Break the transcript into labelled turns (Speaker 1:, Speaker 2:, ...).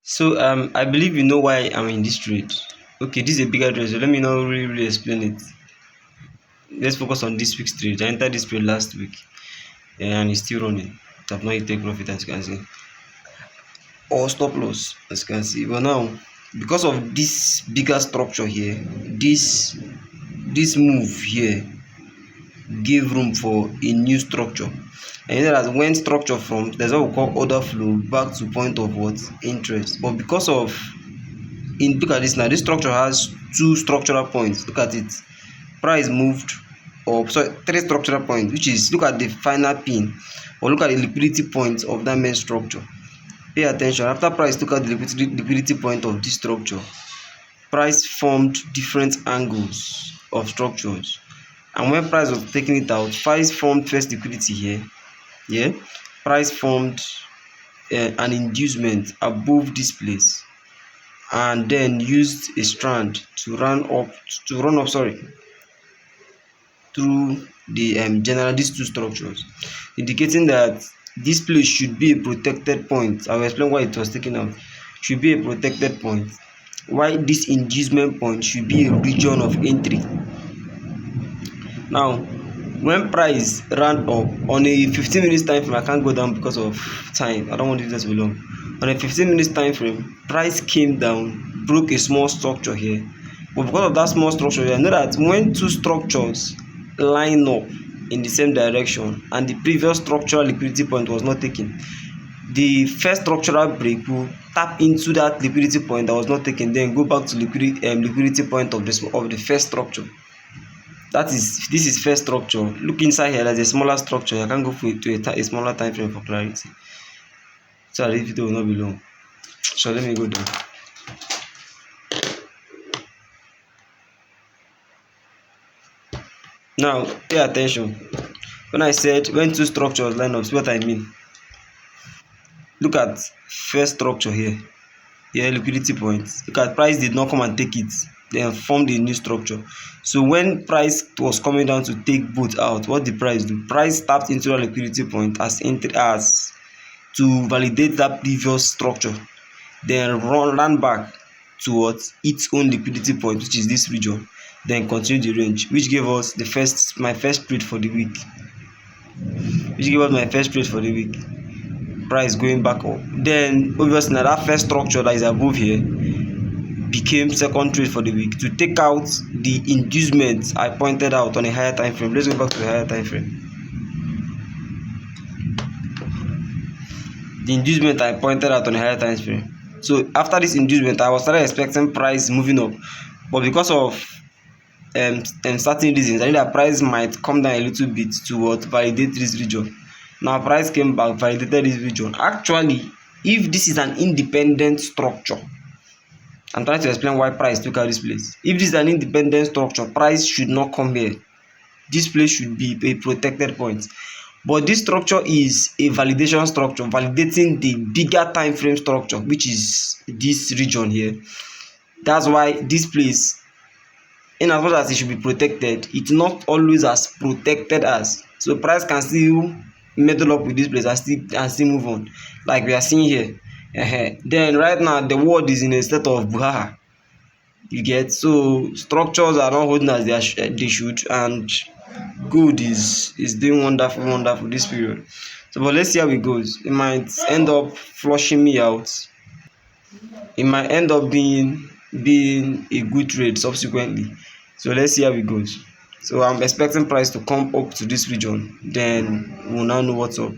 Speaker 1: I believe you know why I'm in this trade. Okay, this is a bigger trade, so let me not really explain it. Let's focus on this week's trade. I entered this trade last week, and it's still running. I've not yet taken profit, as you can see, or stop loss, as you can see. But now, because of this bigger structure here, this move here gave room for a new structure. And you know that when structure from, there's what we call order flow back to point of what, interest. But because of, look at this now, this structure has two structural points. Look at it. Price moved up, sorry, three structural points, which is, look at the final pin, or look at the liquidity point of that main structure. Pay attention. After price took out the liquidity point of this structure, price formed different angles of structures. And when price was taking it out, price formed first liquidity here. Yeah, price formed an inducement above this place, and then used a strand to run up through the general these two structures, indicating that this place should be a protected point. I will explain why it was taken out. Should be a protected point, why this inducement point should be a region of entry. Now, when price ran up on a 15 minutes time frame, I can't go down because of time, I don't want it to be long. On a 15 minutes time frame, price came down, broke a small structure here. But because of that small structure, I know that when two structures line up in the same direction and the previous structural liquidity point was not taken, the first structural break will tap into that liquidity point that was not taken, then go back to liquidity point of the first structure. This is first structure. Look inside here, there's a smaller structure. I can go to a smaller time frame for clarity, so this video will not be long. So let me go down. Now pay attention. When I said when two structures line up, see what I mean. Look at first structure here. Here, liquidity point. Look at price did not come and take it, then formed a new structure. So when price was coming down to take both out, what did price do? Price tapped into a liquidity point as to validate that previous structure, then ran back towards its own liquidity point, which is this region, then continue the range, which gave us my first trade for the week. Price going back up. Then obviously now that first structure that is above here became second trade for the week to take out the inducement I pointed out on a higher time frame. Let's go back to the higher time frame. The inducement I pointed out on a higher time frame. So after this inducement, I was started expecting price moving up, but because of certain reasons, I knew that price might come down a little bit to validate this region. Now price came back, validated this region. Actually, if this is an independent structure, I'm trying to explain why price took out this place. If this is an independent structure, price should not come here. This place should be a protected point. But this structure is a validation structure, validating the bigger time frame structure, which is this region here. That's why this place, in as much as it should be protected, it's not always as protected as. So price can still meddle up with this place and still move on, like we are seeing here. Then right now the world is in a state of buhaha. You get, so structures are not holding as they should, and gold is doing wonderful this period. So but let's see how it goes. It might end up flushing me out. It might end up being a good trade subsequently. So let's see how it goes. So I'm expecting price to come up to this region, then we'll now know what's up.